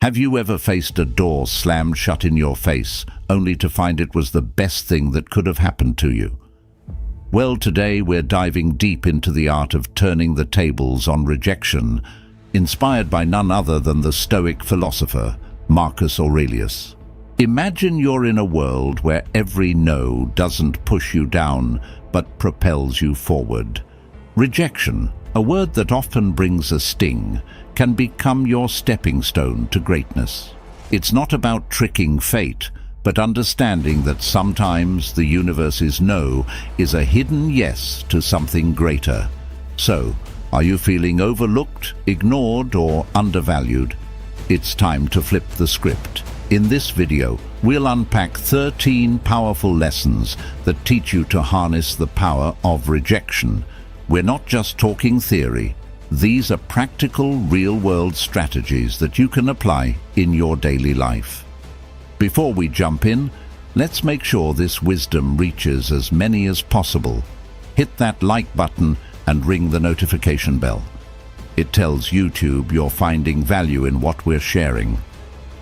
Have you ever faced a door slammed shut in your face, only to find it was the best thing that could have happened to you? Well, today we're diving deep into the art of turning the tables on rejection, inspired by none other than the Stoic philosopher, Marco Aurelio. Imagine you're in a world where every no doesn't push you down, but propels you forward. Rejection, a word that often brings a sting, can become your stepping stone to greatness. It's not about tricking fate, but understanding that sometimes the universe's no is a hidden yes to something greater. So, are you feeling overlooked, ignored, or undervalued? It's time to flip the script. In this video, we'll unpack 13 powerful lessons that teach you to harness the power of rejection. We're not just talking theory. These are practical, real-world strategies that you can apply in your daily life. Before we jump in, let's make sure this wisdom reaches as many as possible. Hit that like button and ring the notification bell. It tells YouTube you're finding value in what we're sharing.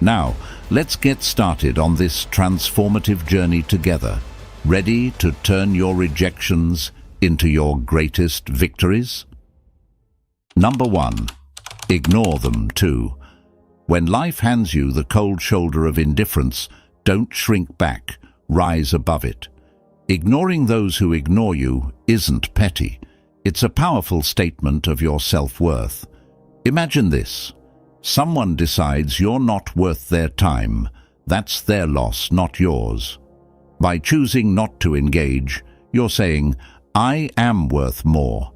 Now, let's get started on this transformative journey together. Ready to turn your rejections into your greatest victories? Number 1. Ignore them too. When life hands you the cold shoulder of indifference, don't shrink back, rise above it. Ignoring those who ignore you isn't petty. It's a powerful statement of your self-worth. Imagine this. Someone decides you're not worth their time. That's their loss, not yours. By choosing not to engage, you're saying, I am worth more.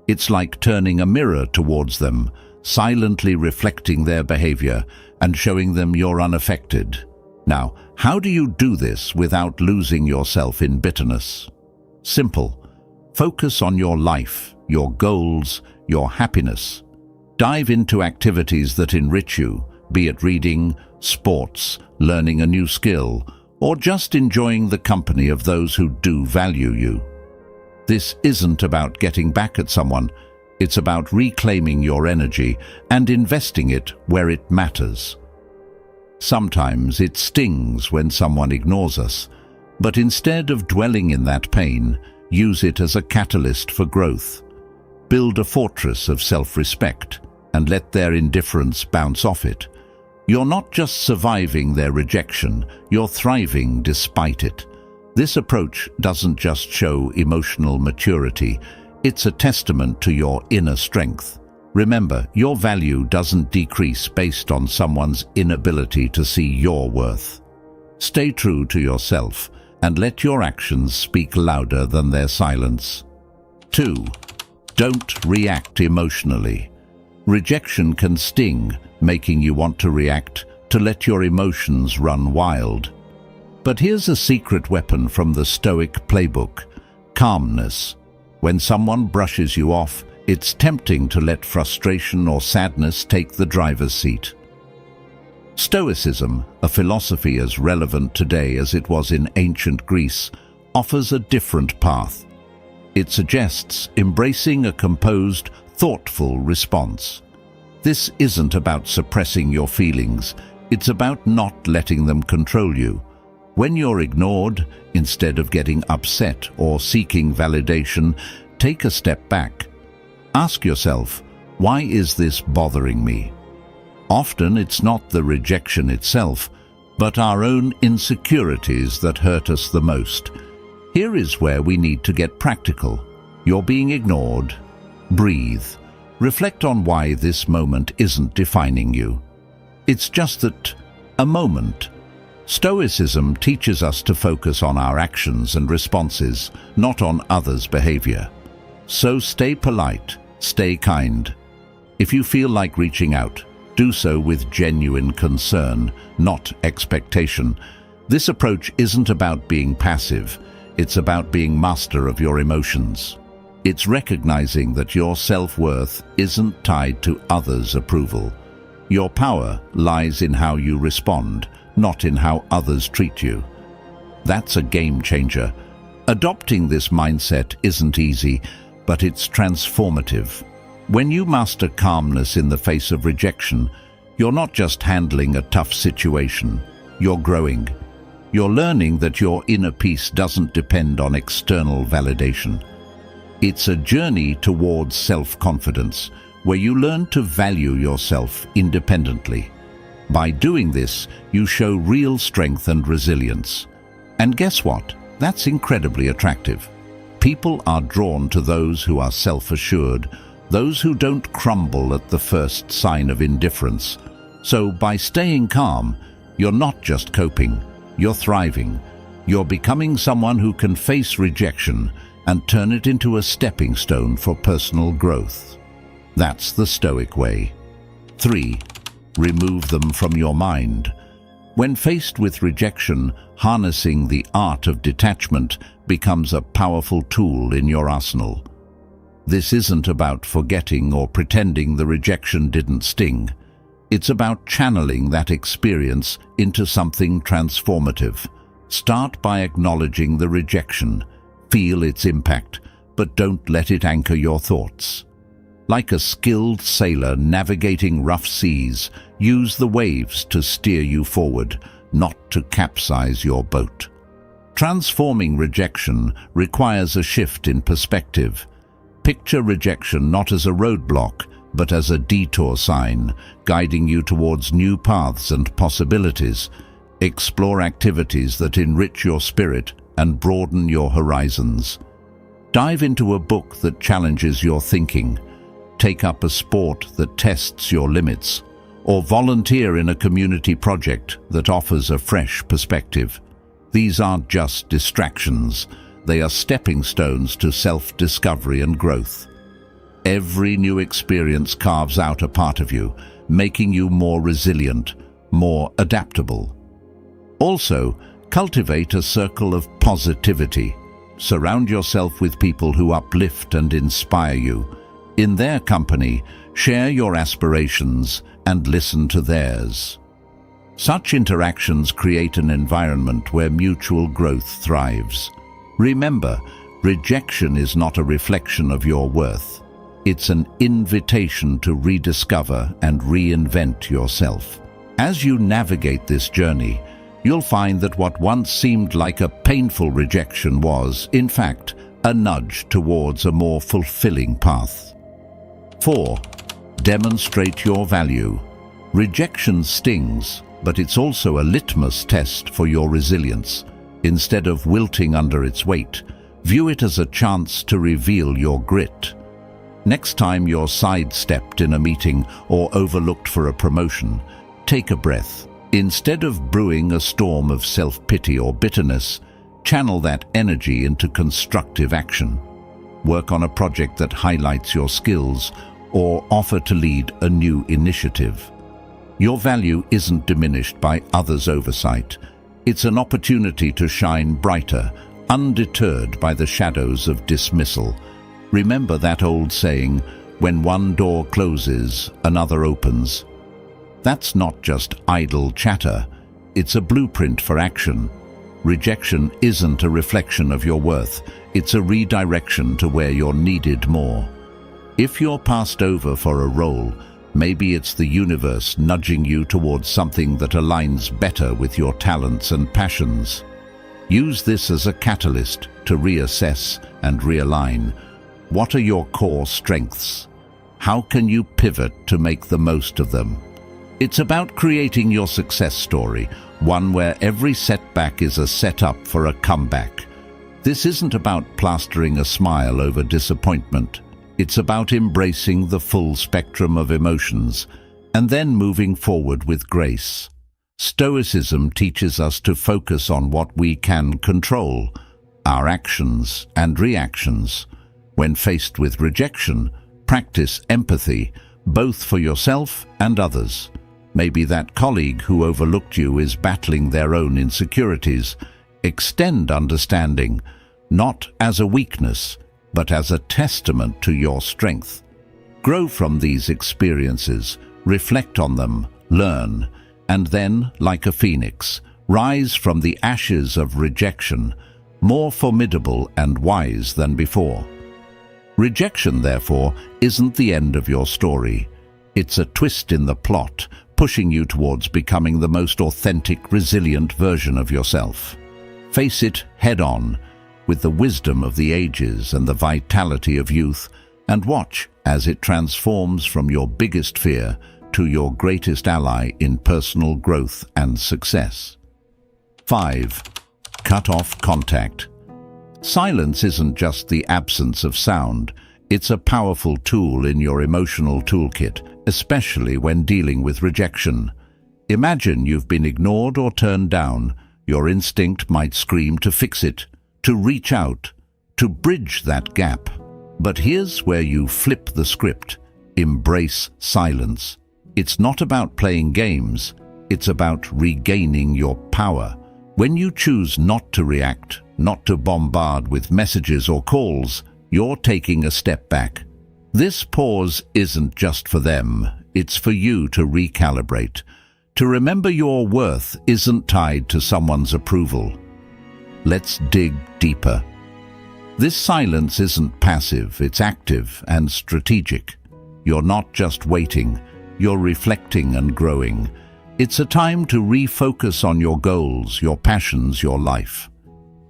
It's like turning a mirror towards them, silently reflecting their behavior and showing them you're unaffected. Now, how do you do this without losing yourself in bitterness? Simple. Focus on your life, your goals, your happiness. Dive into activities that enrich you, be it reading, sports, learning a new skill, or just enjoying the company of those who do value you. This isn't about getting back at someone. It's about reclaiming your energy and investing it where it matters. Sometimes it stings when someone ignores us, but instead of dwelling in that pain, use it as a catalyst for growth. Build a fortress of self-respect and let their indifference bounce off it. You're not just surviving their rejection, you're thriving despite it. This approach doesn't just show emotional maturity, it's a testament to your inner strength. Remember, your value doesn't decrease based on someone's inability to see your worth. Stay true to yourself and let your actions speak louder than their silence. 2. Don't react emotionally. Rejection can sting, making you want to react, to let your emotions run wild. But here's a secret weapon from the Stoic playbook: calmness. When someone brushes you off, it's tempting to let frustration or sadness take the driver's seat. Stoicism, a philosophy as relevant today as it was in ancient Greece, offers a different path. It suggests embracing a composed, thoughtful response. This isn't about suppressing your feelings, it's about not letting them control you. When you're ignored, instead of getting upset or seeking validation, take a step back. Ask yourself, why is this bothering me? Often it's not the rejection itself, but our own insecurities that hurt us the most. Here is where we need to get practical. You're being ignored. Breathe. Reflect on why this moment isn't defining you. It's just that, a moment. Stoicism teaches us to focus on our actions and responses, not on others' behavior. So stay polite, stay kind. If you feel like reaching out, do so with genuine concern, not expectation. This approach isn't about being passive, it's about being master of your emotions. It's recognizing that your self-worth isn't tied to others' approval. Your power lies in how you respond, not in how others treat you. That's a game changer. Adopting this mindset isn't easy, but it's transformative. When you master calmness in the face of rejection, You're not just handling a tough situation, you're growing. You're learning that your inner peace doesn't depend on external validation. It's a journey towards self-confidence, where you learn to value yourself independently. By doing this, you show real strength and resilience. And guess what? That's incredibly attractive. People are drawn to those who are self-assured, those who don't crumble at the first sign of indifference. So by staying calm, you're not just coping, you're thriving. You're becoming someone who can face rejection and turn it into a stepping stone for personal growth. That's the Stoic way. 3. Remove them from your mind. When faced with rejection, harnessing the art of detachment becomes a powerful tool in your arsenal. This isn't about forgetting or pretending the rejection didn't sting. It's about channeling that experience into something transformative. Start by acknowledging the rejection. Feel its impact, but don't let it anchor your thoughts. Like a skilled sailor navigating rough seas, use the waves to steer you forward, not to capsize your boat. Transforming rejection requires a shift in perspective. Picture rejection not as a roadblock, but as a detour sign, guiding you towards new paths and possibilities. Explore activities that enrich your spirit and broaden your horizons. Dive into a book that challenges your thinking. Take up a sport that tests your limits, or volunteer in a community project that offers a fresh perspective. These aren't just distractions, they are stepping stones to self-discovery and growth. Every new experience carves out a part of you, making you more resilient, more adaptable. Also, cultivate a circle of positivity. Surround yourself with people who uplift and inspire you. In their company, share your aspirations and listen to theirs. Such interactions create an environment where mutual growth thrives. Remember, rejection is not a reflection of your worth. It's an invitation to rediscover and reinvent yourself. As you navigate this journey, you'll find that what once seemed like a painful rejection was, in fact, a nudge towards a more fulfilling path. 4. Demonstrate your value. Rejection stings, but it's also a litmus test for your resilience. Instead of wilting under its weight, view it as a chance to reveal your grit. Next time you're sidestepped in a meeting or overlooked for a promotion, take a breath. Instead of brewing a storm of self-pity or bitterness, channel that energy into constructive action. Work on a project that highlights your skills or offer to lead a new initiative. Your value isn't diminished by others' oversight. It's an opportunity to shine brighter, undeterred by the shadows of dismissal. Remember that old saying, when one door closes, another opens. That's not just idle chatter, it's a blueprint for action. Rejection isn't a reflection of your worth, it's a redirection to where you're needed more. If you're passed over for a role, maybe it's the universe nudging you towards something that aligns better with your talents and passions. Use this as a catalyst to reassess and realign. What are your core strengths? How can you pivot to make the most of them? It's about creating your success story, one where every setback is a setup for a comeback. This isn't about plastering a smile over disappointment. It's about embracing the full spectrum of emotions and then moving forward with grace. Stoicism teaches us to focus on what we can control, our actions and reactions. When faced with rejection, practice empathy, both for yourself and others. Maybe that colleague who overlooked you is battling their own insecurities. Extend understanding, not as a weakness, but as a testament to your strength. Grow from these experiences, reflect on them, learn, and then, like a phoenix, rise from the ashes of rejection, more formidable and wise than before. Rejection, therefore, isn't the end of your story. It's a twist in the plot, pushing you towards becoming the most authentic, resilient version of yourself. Face it head-on, with the wisdom of the ages and the vitality of youth, and watch as it transforms from your biggest fear to your greatest ally in personal growth and success. 5. Cut off contact. Silence isn't just the absence of sound, it's a powerful tool in your emotional toolkit, especially when dealing with rejection. Imagine you've been ignored or turned down. Your instinct might scream to fix it, to reach out, to bridge that gap. But here's where you flip the script. Embrace silence. It's not about playing games, it's about regaining your power. When you choose not to react, not to bombard with messages or calls, you're taking a step back. This pause isn't just for them, it's for you to recalibrate, to remember your worth isn't tied to someone's approval. Let's dig deeper. This silence isn't passive, it's active and strategic. You're not just waiting, you're reflecting and growing. It's a time to refocus on your goals, your passions, your life.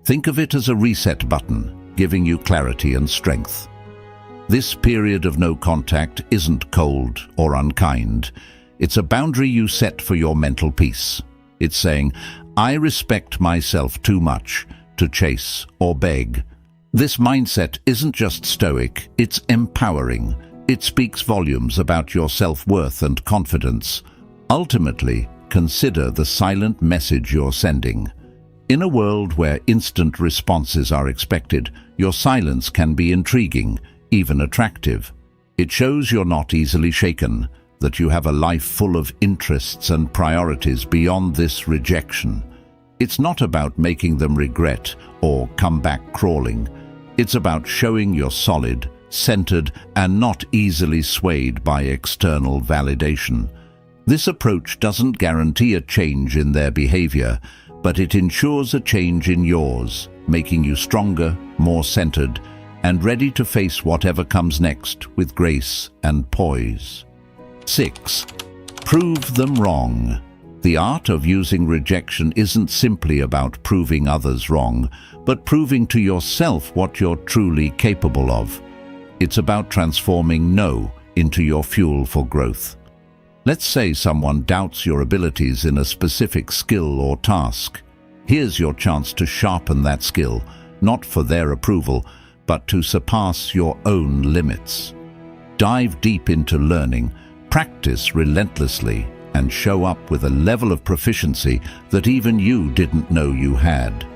Think of it as a reset button, giving you clarity and strength. This period of no contact isn't cold or unkind. It's a boundary you set for your mental peace. It's saying, I respect myself too much to chase or beg. This mindset isn't just stoic, it's empowering. It speaks volumes about your self-worth and confidence. Ultimately, consider the silent message you're sending. In a world where instant responses are expected, your silence can be intriguing, even attractive. It shows you're not easily shaken, that you have a life full of interests and priorities beyond this rejection. It's not about making them regret or come back crawling. It's about showing you're solid, centered, and not easily swayed by external validation. This approach doesn't guarantee a change in their behavior, but it ensures a change in yours, making you stronger, more centered, and ready to face whatever comes next with grace and poise. 6. Prove them wrong. The art of using rejection isn't simply about proving others wrong, but proving to yourself what you're truly capable of. It's about transforming no into your fuel for growth. Let's say someone doubts your abilities in a specific skill or task. Here's your chance to sharpen that skill, not for their approval, but to surpass your own limits. Dive deep into learning, practice relentlessly, and show up with a level of proficiency that even you didn't know you had.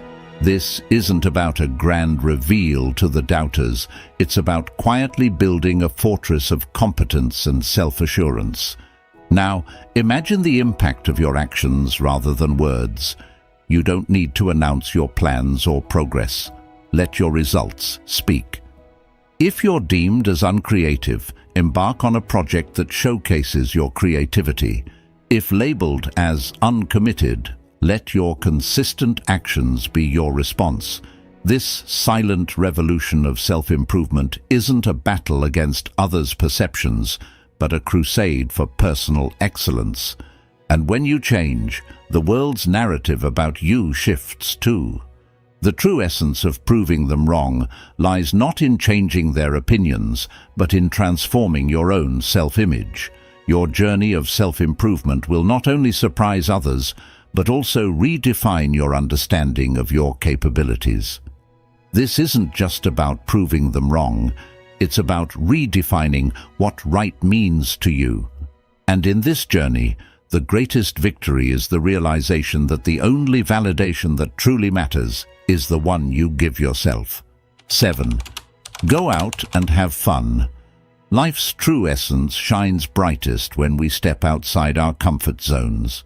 This isn't about a grand reveal to the doubters, it's about quietly building a fortress of competence and self-assurance. Now, imagine the impact of your actions rather than words. You don't need to announce your plans or progress. Let your results speak. If you're deemed as uncreative, embark on a project that showcases your creativity. If labeled as uncommitted, let your consistent actions be your response. This silent revolution of self-improvement isn't a battle against others' perceptions, but a crusade for personal excellence. And when you change, the world's narrative about you shifts too. The true essence of proving them wrong lies not in changing their opinions, but in transforming your own self-image. Your journey of self-improvement will not only surprise others, but also redefine your understanding of your capabilities. This isn't just about proving them wrong, it's about redefining what right means to you. And in this journey, the greatest victory is the realization that the only validation that truly matters is the one you give yourself. 7. Go out and have fun. Life's true essence shines brightest when we step outside our comfort zones.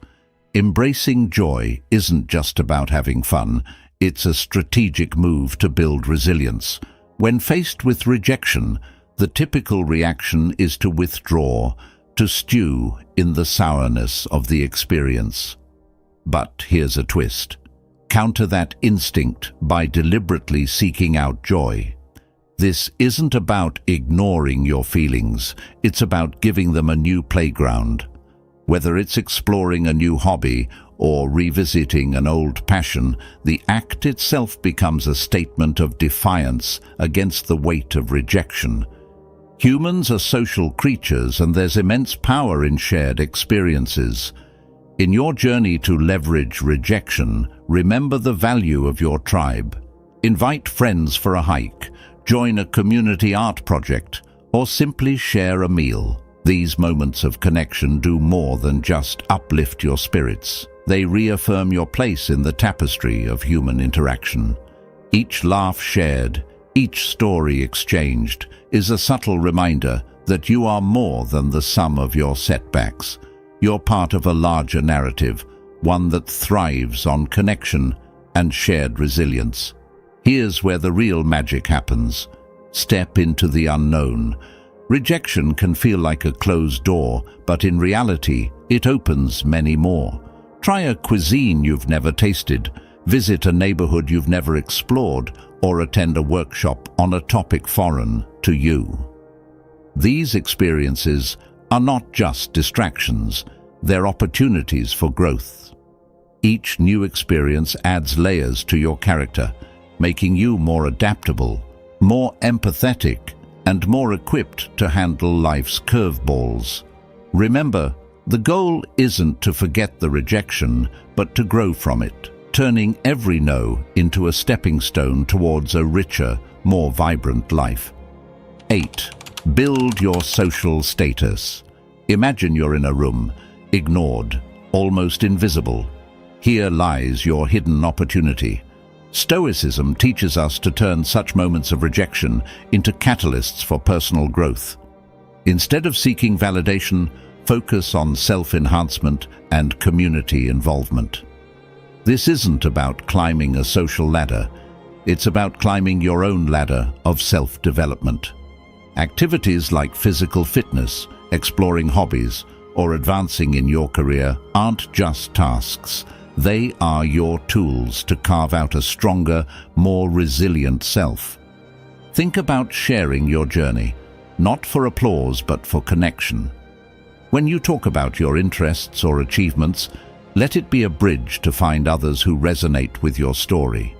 Embracing joy isn't just about having fun, it's a strategic move to build resilience. When faced with rejection, the typical reaction is to withdraw, to stew in the sourness of the experience. But here's a twist. Counter that instinct by deliberately seeking out joy. This isn't about ignoring your feelings, it's about giving them a new playground. Whether it's exploring a new hobby or revisiting an old passion, the act itself becomes a statement of defiance against the weight of rejection. Humans are social creatures, and there's immense power in shared experiences. In your journey to leverage rejection, remember the value of your tribe. Invite friends for a hike, join a community art project, or simply share a meal. These moments of connection do more than just uplift your spirits. They reaffirm your place in the tapestry of human interaction. Each laugh shared, each story exchanged, is a subtle reminder that you are more than the sum of your setbacks. You're part of a larger narrative, one that thrives on connection and shared resilience. Here's where the real magic happens. Step into the unknown. Rejection can feel like a closed door, but in reality, it opens many more. Try a cuisine you've never tasted, visit a neighborhood you've never explored, or attend a workshop on a topic foreign to you. These experiences are not just distractions, they're opportunities for growth. Each new experience adds layers to your character, making you more adaptable, more empathetic, and more equipped to handle life's curveballs. Remember, the goal isn't to forget the rejection, but to grow from it, turning every no into a stepping stone towards a richer, more vibrant life. 8. Build your social status. Imagine you're in a room, ignored, almost invisible. Here lies your hidden opportunity. Stoicism teaches us to turn such moments of rejection into catalysts for personal growth. Instead of seeking validation, focus on self-enhancement and community involvement. This isn't about climbing a social ladder. It's about climbing your own ladder of self-development. Activities like physical fitness, exploring hobbies, or advancing in your career aren't just tasks. They are your tools to carve out a stronger, more resilient self. Think about sharing your journey, not for applause but for connection. When you talk about your interests or achievements, let it be a bridge to find others who resonate with your story.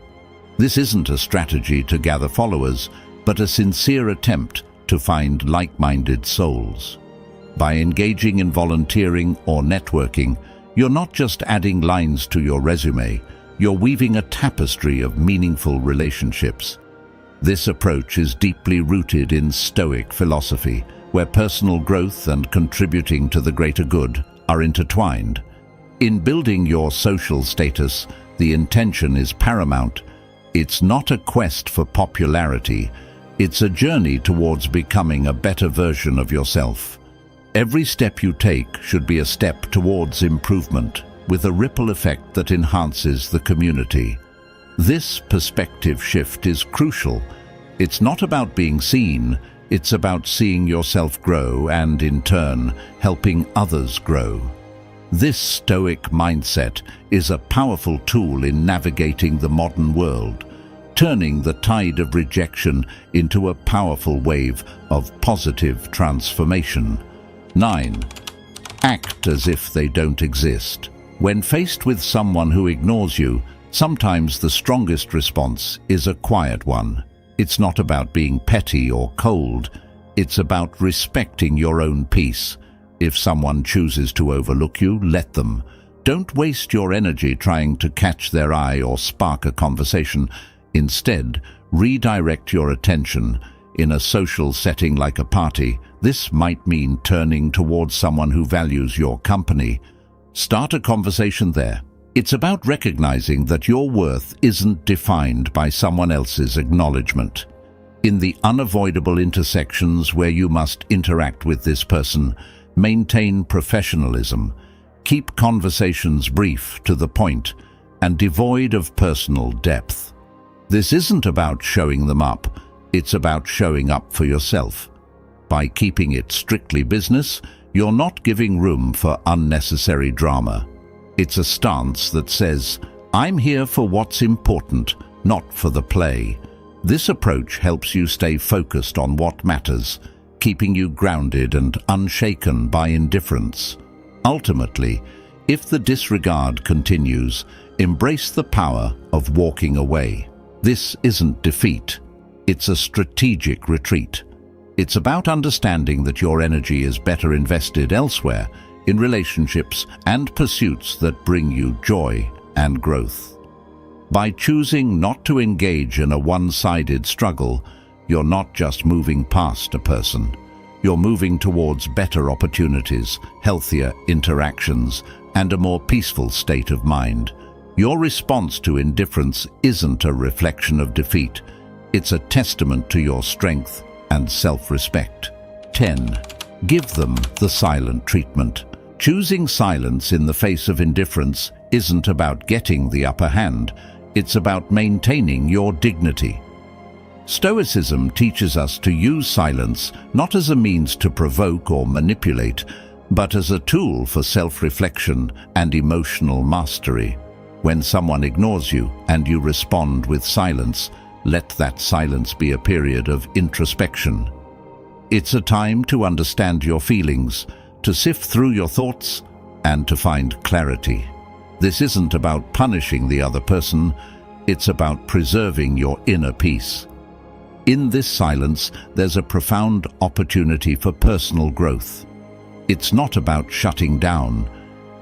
This isn't a strategy to gather followers, but a sincere attempt to find like-minded souls. By engaging in volunteering or networking, you're not just adding lines to your resume, you're weaving a tapestry of meaningful relationships. This approach is deeply rooted in Stoic philosophy, where personal growth and contributing to the greater good are intertwined. In building your social status, the intention is paramount. It's not a quest for popularity, it's a journey towards becoming a better version of yourself. Every step you take should be a step towards improvement, with a ripple effect that enhances the community. This perspective shift is crucial. It's not about being seen, it's about seeing yourself grow and, in turn, helping others grow. This Stoic mindset is a powerful tool in navigating the modern world, turning the tide of rejection into a powerful wave of positive transformation. 9. Act as if they don't exist. When faced with someone who ignores you, sometimes the strongest response is a quiet one. It's not about being petty or cold, it's about respecting your own peace. If someone chooses to overlook you, let them. Don't waste your energy trying to catch their eye or spark a conversation. Instead, redirect your attention. In a social setting like a party, this might mean turning towards someone who values your company. Start a conversation there. It's about recognizing that your worth isn't defined by someone else's acknowledgement. In the unavoidable intersections where you must interact with this person, maintain professionalism. Keep conversations brief, to the point, and devoid of personal depth. This isn't about showing them up, it's about showing up for yourself. By keeping it strictly business, you're not giving room for unnecessary drama. It's a stance that says, I'm here for what's important, not for the play. This approach helps you stay focused on what matters, keeping you grounded and unshaken by indifference. Ultimately, if the disregard continues, embrace the power of walking away. This isn't defeat. It's a strategic retreat. It's about understanding that your energy is better invested elsewhere, in relationships and pursuits that bring you joy and growth. By choosing not to engage in a one-sided struggle, you're not just moving past a person. You're moving towards better opportunities, healthier interactions, and a more peaceful state of mind. Your response to indifference isn't a reflection of defeat. It's a testament to your strength and self-respect. 10. Give them the silent treatment. Choosing silence in the face of indifference isn't about getting the upper hand. It's about maintaining your dignity. Stoicism teaches us to use silence not as a means to provoke or manipulate, but as a tool for self-reflection and emotional mastery. When someone ignores you and you respond with silence, let that silence be a period of introspection. It's a time to understand your feelings, to sift through your thoughts, and to find clarity. This isn't about punishing the other person, it's about preserving your inner peace. In this silence, there's a profound opportunity for personal growth. It's not about shutting down,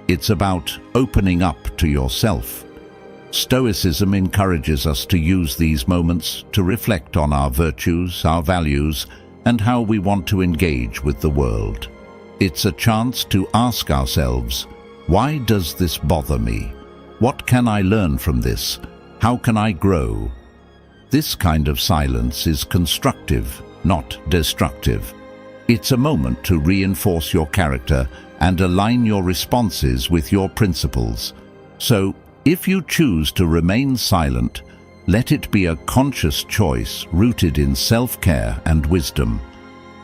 it's about opening up to yourself. Stoicism encourages us to use these moments to reflect on our virtues, our values, and how we want to engage with the world. It's a chance to ask ourselves, why does this bother me? What can I learn from this? How can I grow? This kind of silence is constructive, not destructive. It's a moment to reinforce your character and align your responses with your principles. So, if you choose to remain silent, let it be a conscious choice rooted in self-care and wisdom.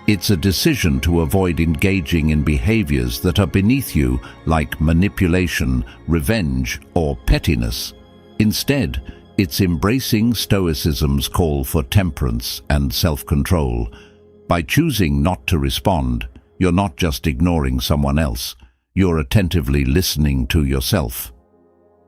It's a decision to avoid engaging in behaviors that are beneath you, like manipulation, revenge, or pettiness. Instead, it's embracing Stoicism's call for temperance and self-control. By choosing not to respond, you're not just ignoring someone else, you're attentively listening to yourself.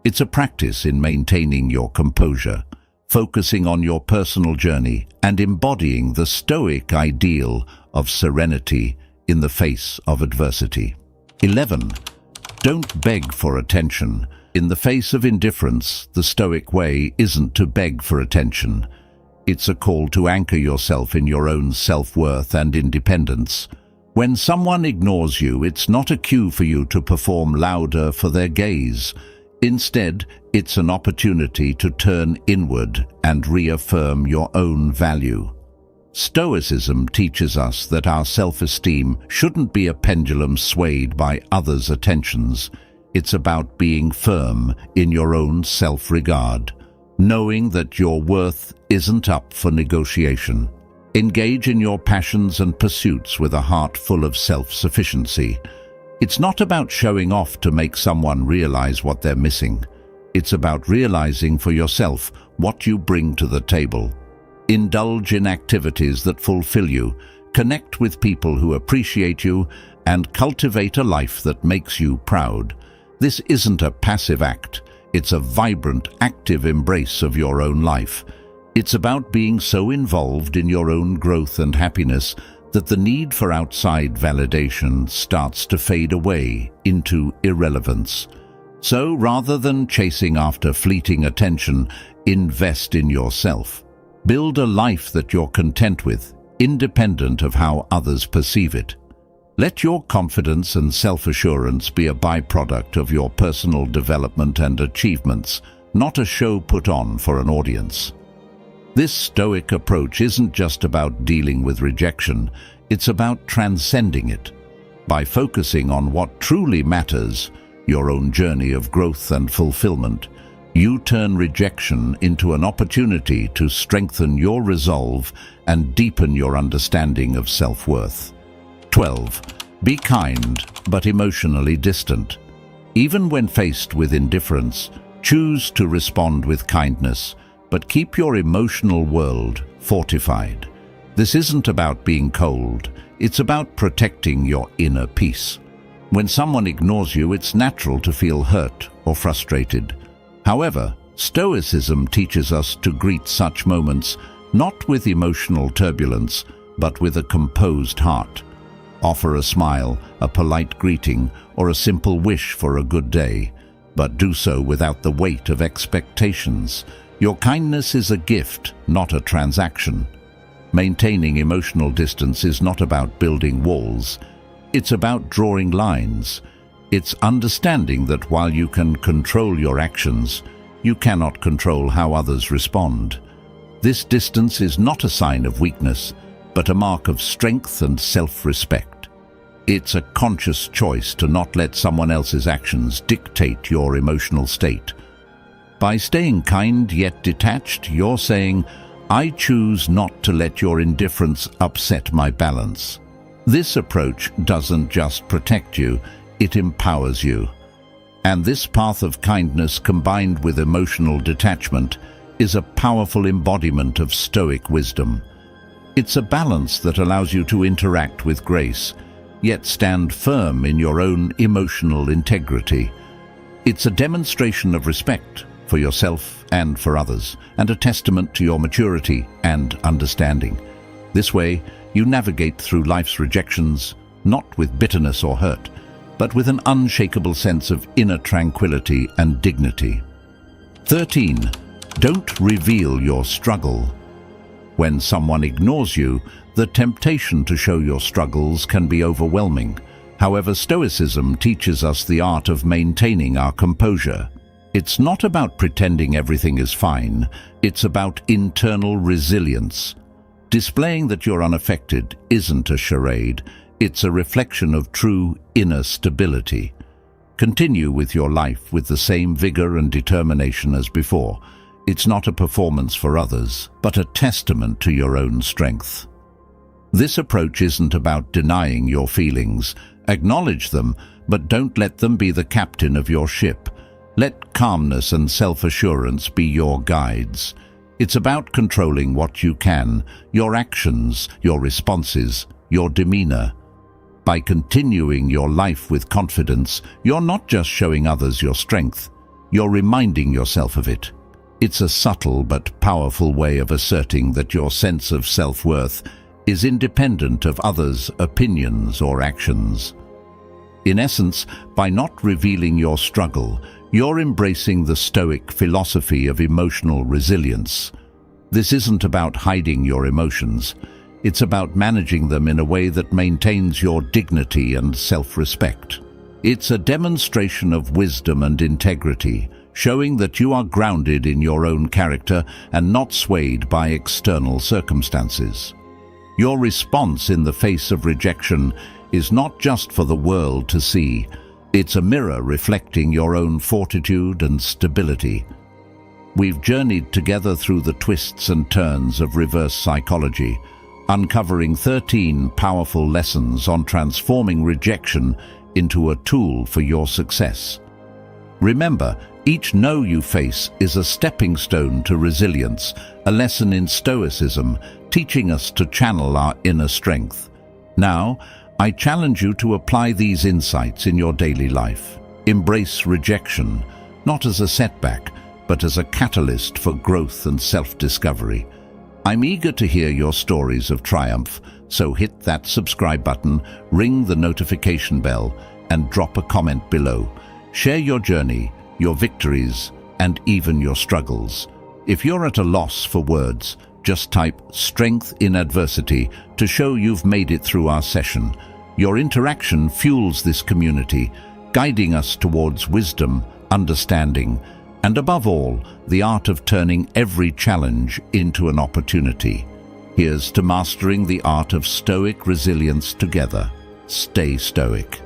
It's a practice in maintaining your composure, focusing on your personal journey, and embodying the Stoic ideal of serenity in the face of adversity. 11. Don't beg for attention. In the face of indifference, the Stoic way isn't to beg for attention. It's a call to anchor yourself in your own self-worth and independence. When someone ignores you, it's not a cue for you to perform louder for their gaze. Instead, it's an opportunity to turn inward and reaffirm your own value. Stoicism teaches us that our self-esteem shouldn't be a pendulum swayed by others' attentions. It's about being firm in your own self-regard, knowing that your worth isn't up for negotiation. Engage in your passions and pursuits with a heart full of self-sufficiency. It's not about showing off to make someone realize what they're missing. It's about realizing for yourself what you bring to the table. Indulge in activities that fulfill you, connect with people who appreciate you, and cultivate a life that makes you proud. This isn't a passive act. It's a vibrant, active embrace of your own life. It's about being so involved in your own growth and happiness that the need for outside validation starts to fade away into irrelevance. So rather than chasing after fleeting attention, invest in yourself. Build a life that you're content with, independent of how others perceive it. Let your confidence and self-assurance be a byproduct of your personal development and achievements, not a show put on for an audience. This Stoic approach isn't just about dealing with rejection, it's about transcending it. By focusing on what truly matters, your own journey of growth and fulfillment, you turn rejection into an opportunity to strengthen your resolve and deepen your understanding of self-worth. 12. Be kind, but emotionally distant. Even when faced with indifference, choose to respond with kindness, but keep your emotional world fortified. This isn't about being cold, it's about protecting your inner peace. When someone ignores you, it's natural to feel hurt or frustrated. However, Stoicism teaches us to greet such moments not with emotional turbulence, but with a composed heart. Offer a smile, a polite greeting, or a simple wish for a good day, but do so without the weight of expectations. Your kindness is a gift, not a transaction. Maintaining emotional distance is not about building walls. It's about drawing lines. It's understanding that while you can control your actions, you cannot control how others respond. This distance is not a sign of weakness, but a mark of strength and self-respect. It's a conscious choice to not let someone else's actions dictate your emotional state. By staying kind yet detached, you're saying, "I choose not to let your indifference upset my balance." This approach doesn't just protect you, it empowers you. And this path of kindness combined with emotional detachment is a powerful embodiment of Stoic wisdom. It's a balance that allows you to interact with grace, yet stand firm in your own emotional integrity. It's a demonstration of respect for yourself and for others, and a testament to your maturity and understanding. This way, you navigate through life's rejections, not with bitterness or hurt, but with an unshakable sense of inner tranquility and dignity. 13. Don't reveal your struggle. When someone ignores you, the temptation to show your struggles can be overwhelming. However, Stoicism teaches us the art of maintaining our composure. It's not about pretending everything is fine, it's about internal resilience. Displaying that you're unaffected isn't a charade, it's a reflection of true inner stability. Continue with your life with the same vigor and determination as before. It's not a performance for others, but a testament to your own strength. This approach isn't about denying your feelings. Acknowledge them, but don't let them be the captain of your ship. Let calmness and self-assurance be your guides. It's about controlling what you can, your actions, your responses, your demeanor. By continuing your life with confidence, you're not just showing others your strength, you're reminding yourself of it. It's a subtle but powerful way of asserting that your sense of self-worth is independent of others' opinions or actions. In essence, by not revealing your struggle, you're embracing the Stoic philosophy of emotional resilience. This isn't about hiding your emotions. It's about managing them in a way that maintains your dignity and self-respect. It's a demonstration of wisdom and integrity, showing that you are grounded in your own character and not swayed by external circumstances. Your response in the face of rejection is not just for the world to see. It's a mirror reflecting your own fortitude and stability. We've journeyed together through the twists and turns of reverse psychology, uncovering 13 powerful lessons on transforming rejection into a tool for your success. Remember, each no you face is a stepping stone to resilience, a lesson in Stoicism, teaching us to channel our inner strength. Now, I challenge you to apply these insights in your daily life. Embrace rejection, not as a setback, but as a catalyst for growth and self-discovery. I'm eager to hear your stories of triumph, so hit that subscribe button, ring the notification bell, and drop a comment below. Share your journey, your victories, and even your struggles. If you're at a loss for words, just type "strength in adversity" to show you've made it through our session. Your interaction fuels this community, guiding us towards wisdom, understanding, and above all, the art of turning every challenge into an opportunity. Here's to mastering the art of Stoic resilience together. Stay Stoic.